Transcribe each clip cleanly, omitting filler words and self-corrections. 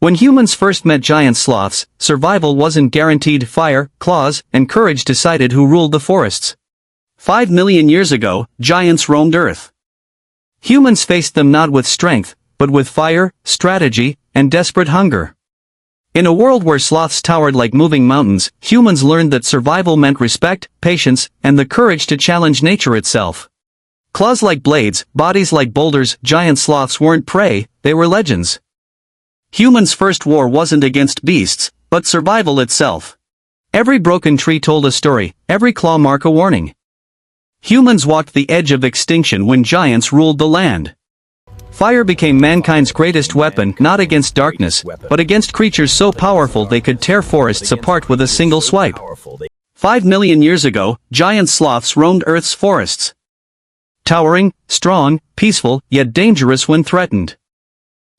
When humans first met giant sloths, survival wasn't guaranteed. Fire, claws, and courage decided who ruled the forests. 5 million years ago, giants roamed Earth. Humans faced them not with strength, but with fire, strategy, and desperate hunger. In a world where sloths towered like moving mountains, humans learned that survival meant respect, patience, and the courage to challenge nature itself. Claws like blades, bodies like boulders, giant sloths weren't prey, they were legends. Humans' first war wasn't against beasts, but survival itself. Every broken tree told a story, every claw mark a warning. Humans walked the edge of extinction when giants ruled the land. Fire became mankind's greatest weapon, not against darkness, but against creatures so powerful they could tear forests apart with a single swipe. 5 million years ago, giant sloths roamed Earth's forests. Towering, strong, peaceful, yet dangerous when threatened.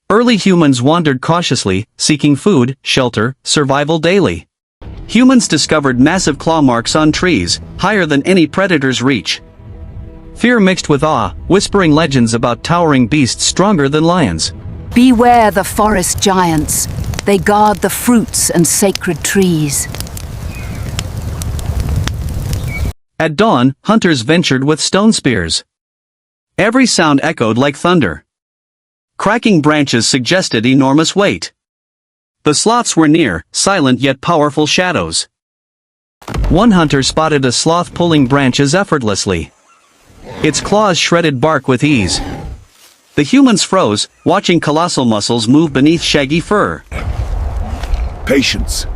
Early humans wandered cautiously, seeking food, shelter, survival daily. Humans discovered massive claw marks on trees, higher than any predator's reach. Fear mixed with awe, whispering legends about towering beasts stronger than lions. Beware the forest giants. They guard the fruits and sacred trees. At dawn, hunters ventured with stone spears. Every sound echoed like thunder. Cracking branches suggested enormous weight. The sloths were near, silent yet powerful shadows. One hunter spotted a sloth pulling branches effortlessly. Its claws shredded bark with ease. The humans froze, watching colossal muscles move beneath shaggy fur. Patience.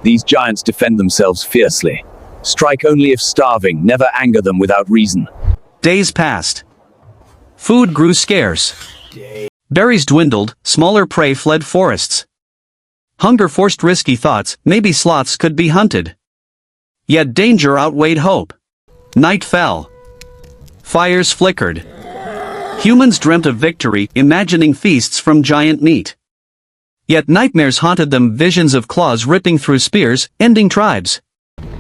These giants defend themselves fiercely. Strike only if starving, never anger them without reason. Days passed. Food grew scarce. Berries dwindled, smaller prey fled forests. Hunger forced risky thoughts, maybe sloths could be hunted. Yet danger outweighed hope. Night fell. Fires flickered. Humans dreamt of victory, imagining feasts from giant meat. Yet nightmares haunted them, visions of claws ripping through spears, ending tribes.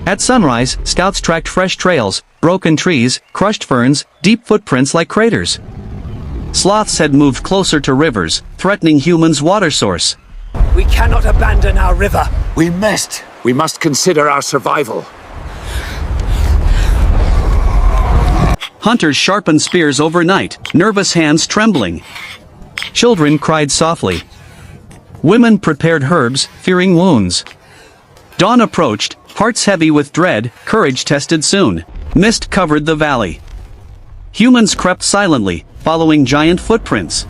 At sunrise, scouts tracked fresh trails, broken trees, crushed ferns, deep footprints like craters. Sloths had moved closer to rivers, threatening humans' water source. We cannot abandon our river. We must. We must consider our survival. Hunters sharpened spears overnight, nervous hands trembling. Children cried softly. Women prepared herbs, fearing wounds. Dawn approached, hearts heavy with dread, courage tested soon. Mist covered the valley. Humans crept silently, following giant footprints.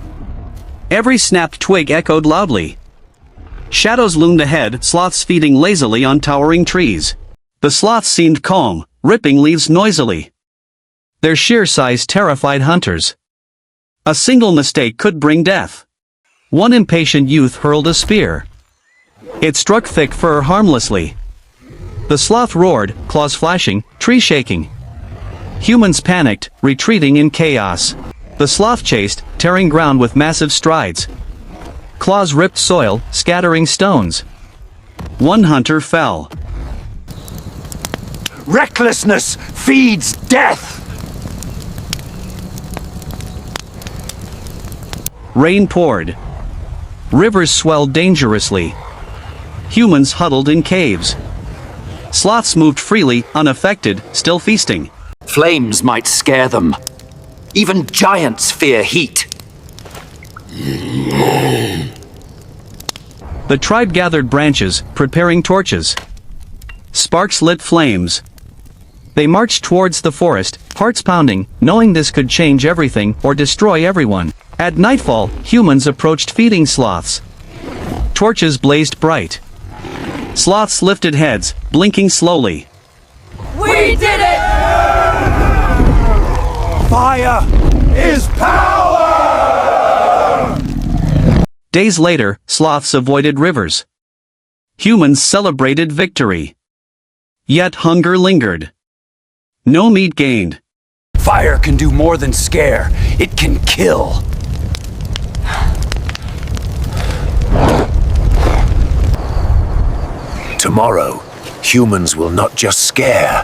Every snapped twig echoed loudly. Shadows loomed ahead, sloths feeding lazily on towering trees. The sloths seemed calm, ripping leaves noisily. Their sheer size terrified hunters. A single mistake could bring death. One impatient youth hurled a spear. It struck thick fur harmlessly. The sloth roared, claws flashing, tree shaking. Humans panicked, retreating in chaos. The sloth chased, tearing ground with massive strides. Claws ripped soil, scattering stones. One hunter fell. Recklessness feeds death! Rain poured. Rivers swelled dangerously. Humans huddled in caves. Sloths moved freely, unaffected, still feasting. Flames might scare them. Even giants fear heat. The tribe gathered branches, preparing torches. Sparks lit flames. They marched towards the forest, hearts pounding, knowing this could change everything or destroy everyone. At nightfall, humans approached feeding sloths. Torches blazed bright. Sloths lifted heads, blinking slowly. We did it! Fire is power! Days later, sloths avoided rivers. Humans celebrated victory. Yet hunger lingered. No meat gained. Fire can do more than scare. It can kill. Tomorrow, humans will not just scare,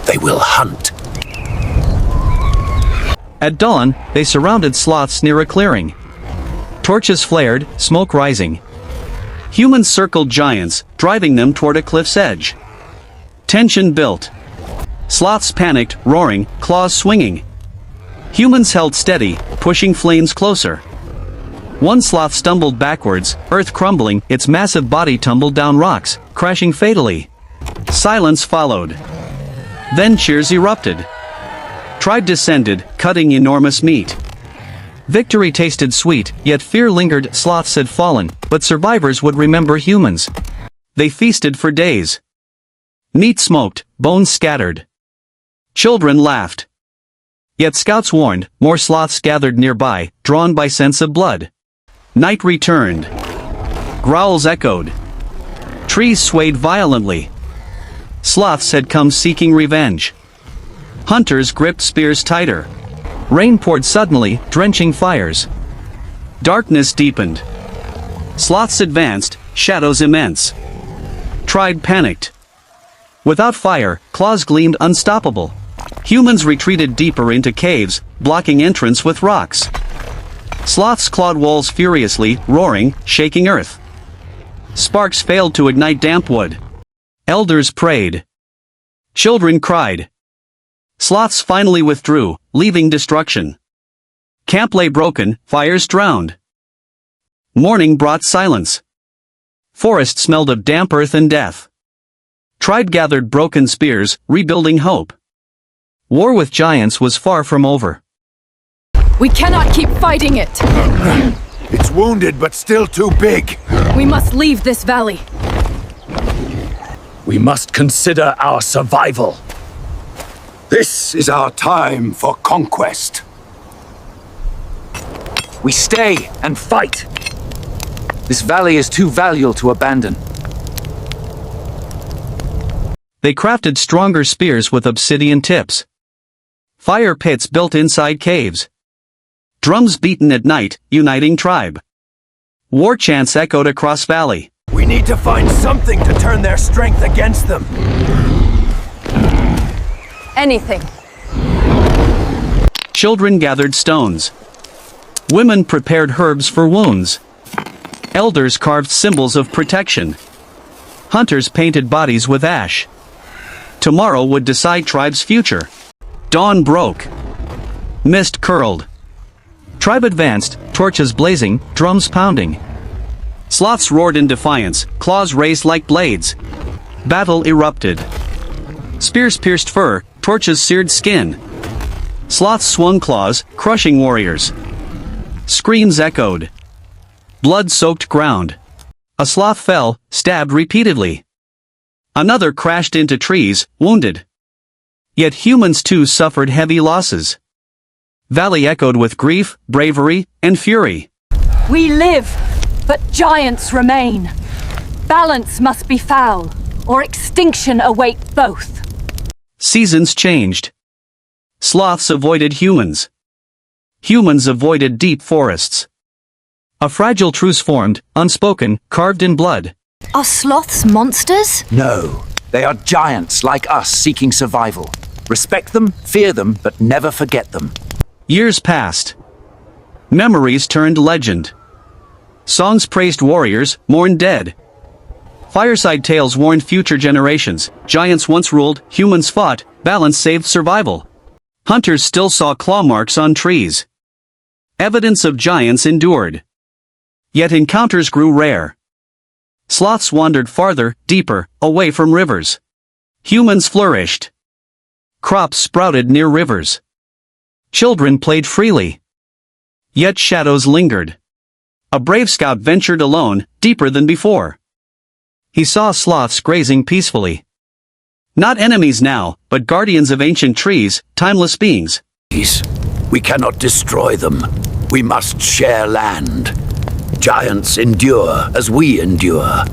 they will hunt. At dawn, they surrounded sloths near a clearing. Torches flared, smoke rising. Humans circled giants, driving them toward a cliff's edge. Tension built. Sloths panicked, roaring, claws swinging. Humans held steady, pushing flames closer. One sloth stumbled backwards, earth crumbling, its massive body tumbled down rocks, crashing fatally. Silence followed. Then cheers erupted. Tribe descended, cutting enormous meat. Victory tasted sweet, yet fear lingered. Sloths had fallen, but survivors would remember humans. They feasted for days. Meat smoked, bones scattered. Children laughed. Yet scouts warned, more sloths gathered nearby, drawn by scents of blood. Night returned. Growls echoed. Trees swayed violently. Sloths had come seeking revenge. Hunters gripped spears tighter. Rain poured suddenly, drenching fires. Darkness deepened. Sloths advanced, shadows immense. Tribe panicked. Without fire, claws gleamed unstoppable. Humans retreated deeper into caves, blocking entrance with rocks. Sloths clawed walls furiously, roaring, shaking earth. Sparks failed to ignite damp wood. Elders prayed. Children cried. Sloths finally withdrew, leaving destruction. Camp lay broken, fires drowned. Morning brought silence. Forest smelled of damp earth and death. Tribe gathered broken spears, rebuilding hope. War with giants was far from over. We cannot keep fighting it! It's wounded, but still too big. We must leave this valley. We must consider our survival. This is our time for conquest. We stay and fight. This valley is too valuable to abandon. They crafted stronger spears with obsidian tips. Fire pits built inside caves. Drums beaten at night, uniting tribe. War chants echoed across valley. We need to find something to turn their strength against them. Anything. Children gathered stones. Women prepared herbs for wounds. Elders carved symbols of protection. Hunters painted bodies with ash. Tomorrow would decide tribe's future. Dawn broke. Mist curled. Tribe advanced, torches blazing, drums pounding. Sloths roared in defiance, claws raised like blades. Battle erupted. Spears pierced fur, torches seared skin. Sloths swung claws, crushing warriors. Screams echoed. Blood-soaked ground. A sloth fell, stabbed repeatedly. Another crashed into trees, wounded. Yet humans too suffered heavy losses. Valley echoed with grief, bravery, and fury. We live, but giants remain. Balance must be foul, or extinction await both. Seasons changed. Sloths avoided humans. Humans avoided deep forests. A fragile truce formed, unspoken, carved in blood. Are sloths monsters? No, they are giants like us seeking survival. Respect them, fear them, but never forget them. Years passed. Memories turned legend. Songs praised warriors, mourned dead. Fireside tales warned future generations. Giants once ruled, humans fought, balance saved survival. Hunters still saw claw marks on trees. Evidence of giants endured. Yet encounters grew rare. Sloths wandered farther, deeper, away from rivers. Humans flourished. Crops sprouted near rivers. Children played freely. Yet shadows lingered. A brave scout ventured alone, deeper than before. He saw sloths grazing peacefully. Not enemies now, but guardians of ancient trees, timeless beings. We cannot destroy them. We must share land. Giants endure as we endure.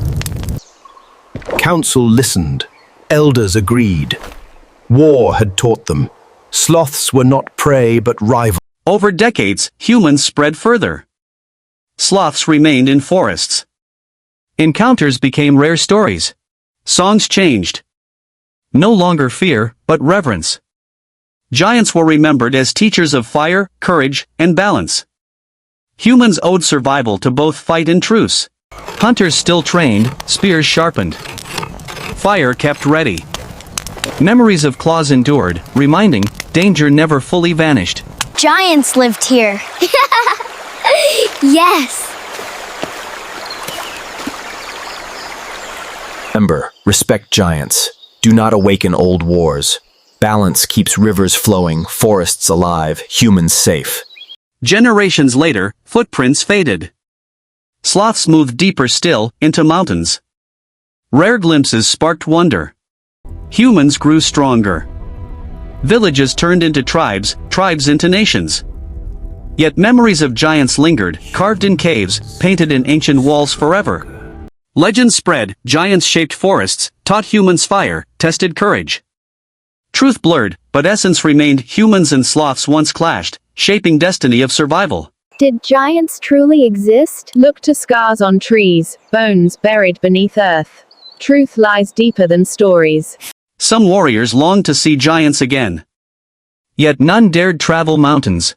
Council listened. Elders agreed. War had taught them. Sloths were not prey but rivals. Over decades, humans spread further. Sloths remained in forests. Encounters became rare stories. Songs changed. No longer fear, but reverence. Giants were remembered as teachers of fire, courage, and balance. Humans owed survival to both fight and truce. Hunters still trained, spears sharpened. Fire kept ready. Memories of claws endured, reminding, danger never fully vanished. Giants lived here. Yes. Remember, respect giants. Do not awaken old wars. Balance keeps rivers flowing, forests alive, humans safe. Generations later, footprints faded. Sloths moved deeper still, into mountains. Rare glimpses sparked wonder. Humans grew stronger. Villages turned into tribes, tribes into nations. Yet memories of giants lingered, carved in caves, painted in ancient walls forever. Legends spread, giants shaped forests, taught humans fire, tested courage. Truth blurred, but essence remained. Humans and sloths once clashed, shaping destiny of survival. Did giants truly exist? Look to scars on trees, bones buried beneath earth. Truth lies deeper than stories. Some warriors longed to see giants again. Yet none dared travel mountains.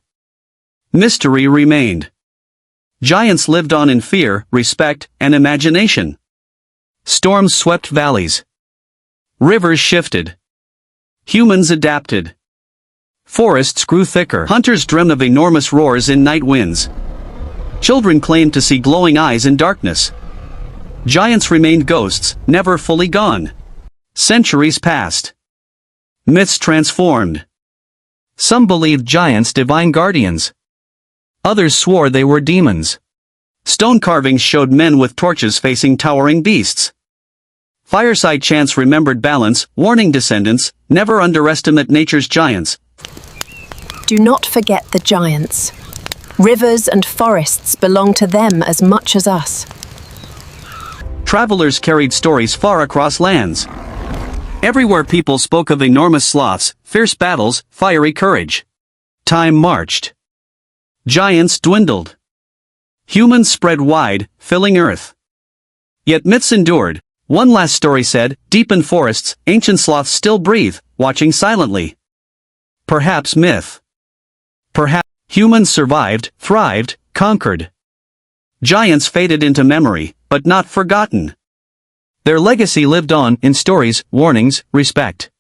Mystery remained. Giants lived on in fear, respect, and imagination. Storms swept valleys. Rivers shifted. Humans adapted. Forests grew thicker. Hunters dreamed of enormous roars in night winds. Children claimed to see glowing eyes in darkness. Giants remained ghosts, never fully gone. Centuries passed. Myths transformed. Some believed giants divine guardians. Others swore they were demons. Stone carvings showed men with torches facing towering beasts. Fireside chants remembered balance, warning descendants, never underestimate nature's giants. Do not forget the giants. Rivers and forests belong to them as much as us. Travelers carried stories far across lands. Everywhere people spoke of enormous sloths, fierce battles, fiery courage. Time marched. Giants dwindled. Humans spread wide, filling earth. Yet myths endured. One last story said, deep in forests, ancient sloths still breathe, watching silently. Perhaps myth. Perhaps humans survived, thrived, conquered. Giants faded into memory, but not forgotten. Their legacy lived on in stories, warnings, respect.